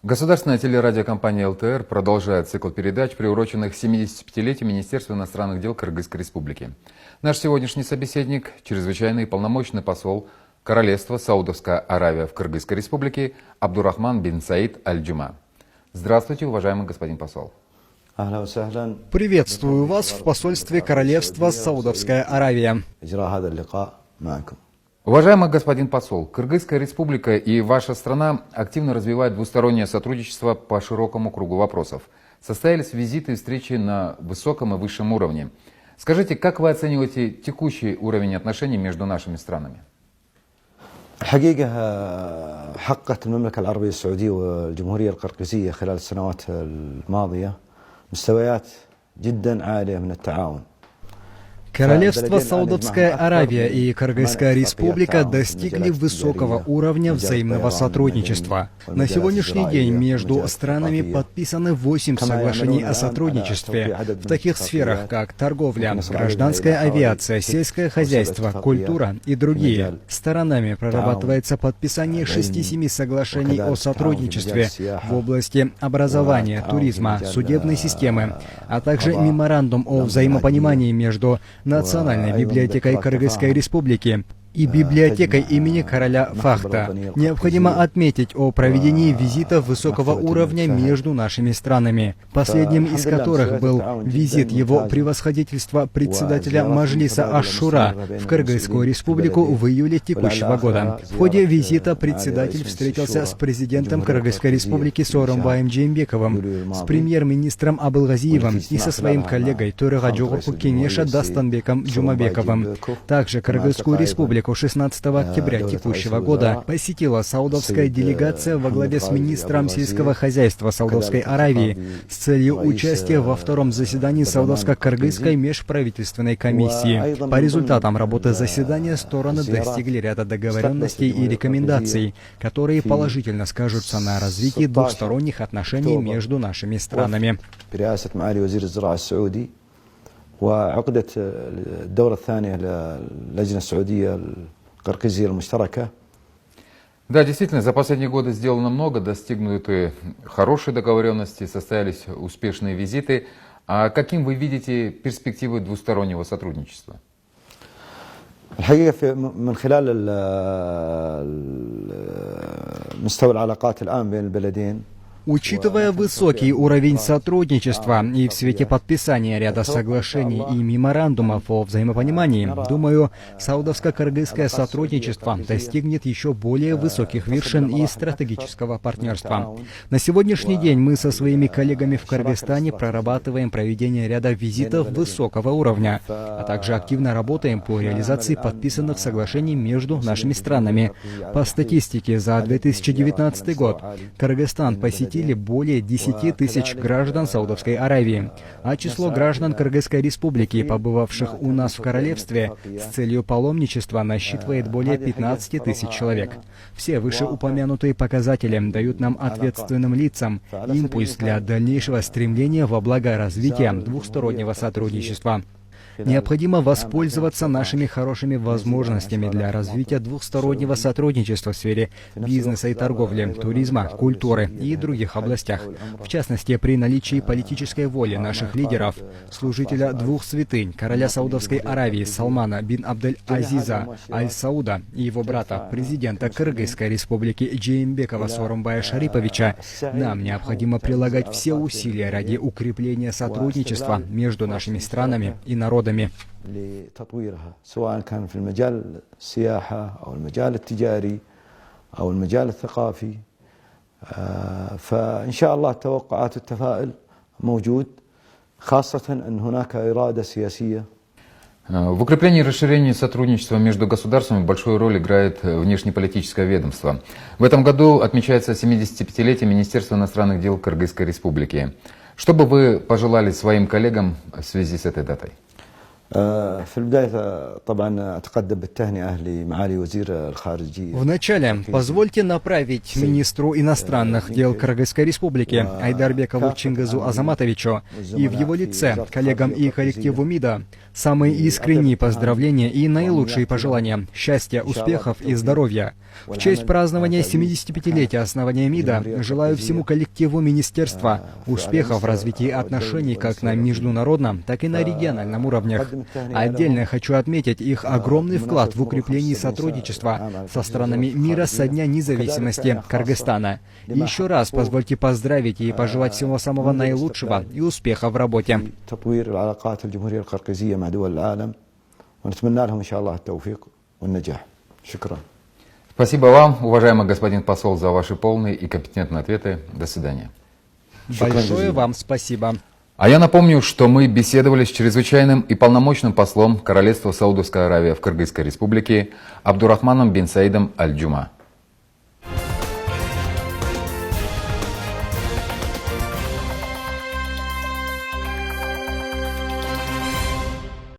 Государственная телерадиокомпания ЛТР продолжает цикл передач, приуроченных 75-летию Министерства иностранных дел Кыргызской Республики. Наш сегодняшний собеседник – чрезвычайный и полномочный посол Королевства Саудовская Аравия в Кыргызской Республике Абдурахман бин Саид Аль-Джума. Здравствуйте, уважаемый господин посол. Приветствую вас в посольстве Королевства Саудовская Аравия. Уважаемый господин посол, Кыргызская республика и ваша страна активно развивают двустороннее сотрудничество по широкому кругу вопросов. Состоялись визиты и встречи на высоком и высшем уровне. Скажите, как вы оцениваете текущий уровень отношений между нашими странами? الحقيقة حققت المملكة العربية السعودية والجمهورية القرقيزية خلال السنوات الماضية مستويات جدا عالية من التعاون. Королевство Саудовская Аравия и Кыргызская Республика достигли высокого уровня взаимного сотрудничества. На сегодняшний день между странами подписаны 8 соглашений о сотрудничестве в таких сферах, как торговля, гражданская авиация, сельское хозяйство, культура и другие. Сторонами прорабатывается подписание 6-7 соглашений о сотрудничестве в области образования, туризма, судебной системы, а также меморандум о взаимопонимании между Национальной библиотекой Кыргызской Республики и библиотекой имени короля Фахта. Необходимо отметить о проведении визитов высокого уровня между нашими странами, последним из которых был визит его превосходительства председателя Маджлиса Аш-Шура в Кыргызскую Республику в июле текущего года. В ходе визита председатель встретился с президентом Кыргызской Республики Сооронбаем Джеймбековым, с премьер-министром Абылгазиевым и со своим коллегой Төрага Жогорку Кенеша Дастанбеком Джумабековым. Также Кыргызскую Республику 16 октября текущего года посетила саудовская делегация во главе с министром сельского хозяйства Саудовской Аравии с целью участия во втором заседании Саудовско-Кыргызской межправительственной комиссии. По результатам работы заседания стороны достигли ряда договоренностей и рекомендаций, которые положительно скажутся на развитии двусторонних отношений между нашими странами. وعقدت الدورة الثانية للجنة السعودية القرقيزية المشتركة. Да, действительно, за последние годы сделано много, достигнуты хорошие договоренности, состоялись успешные визиты. А каким вы видите перспективы двустороннего сотрудничества? الحقيقة من خلال مستوى العلاقات الآن بين البلدين. Учитывая высокий уровень сотрудничества и в свете подписания ряда соглашений и меморандумов о взаимопонимании, думаю, саудовско-кыргызское сотрудничество достигнет еще более высоких вершин и стратегического партнерства. На сегодняшний день мы со своими коллегами в Кыргызстане прорабатываем проведение ряда визитов высокого уровня, а также активно работаем по реализации подписанных соглашений между нашими странами. По статистике за 2019 год Кыргызстан посетили более 10 тысяч граждан Саудовской Аравии, а число граждан Кыргызской Республики, побывавших у нас в королевстве с целью паломничества, насчитывает более 15 тысяч человек. Все вышеупомянутые показатели дают нам, ответственным лицам, импульс для дальнейшего стремления во благо развития двустороннего сотрудничества. Необходимо воспользоваться нашими хорошими возможностями для развития двухстороннего сотрудничества в сфере бизнеса и торговли, туризма, культуры и других областях. В частности, при наличии политической воли наших лидеров, служителя двух святынь, короля Саудовской Аравии Салмана бин Абдель-Азиза Аль-Сауда и его брата, президента Кыргызской Республики Джеймбекова Сооронбая Шариповича, нам необходимо прилагать все усилия ради укрепления сотрудничества между нашими странами и народами. لتطويرها سواء كان في المجال السياحة أو المجال التجاري أو المجال الثقافي فإن شاء الله التوقعات والتفاؤل موجود خاصة أن هناك إرادة سياسية. В укреплении и расширении сотрудничества между государствами большую роль играет внешнеполитическое ведомство. В этом году отмечается 75-летие Министерства иностранных дел Кыргызской Республики. Что бы вы пожелали своим коллегам в связи с этой датой? في البداية طبعا أتقدم بالتهنئة لمعالي وزير الخارجية. Вначале позвольте направить министру иностранных дел Кыргызской Республики Айдарбекову Чингизу Азаматовичу и в его лице коллегам и коллективу МИДа самые искренние поздравления и наилучшие пожелания счастья, успехов и здоровья. В честь празднования 75-летия основания МИДа желаю всему коллективу министерства успехов в развитии отношений как на международном, так и на региональном уровнях. Отдельно хочу отметить их огромный вклад в укрепление сотрудничества со странами мира со дня независимости Кыргызстана. И еще раз позвольте поздравить и пожелать всего самого наилучшего и успеха в работе. Спасибо вам, уважаемый господин посол, за ваши полные и компетентные ответы. До свидания. Большое вам спасибо. А я напомню, что мы беседовали с чрезвычайным и полномочным послом Королевства Саудовской Аравии в Кыргызской Республике Абдурахманом бин Саидом Аль-Джума.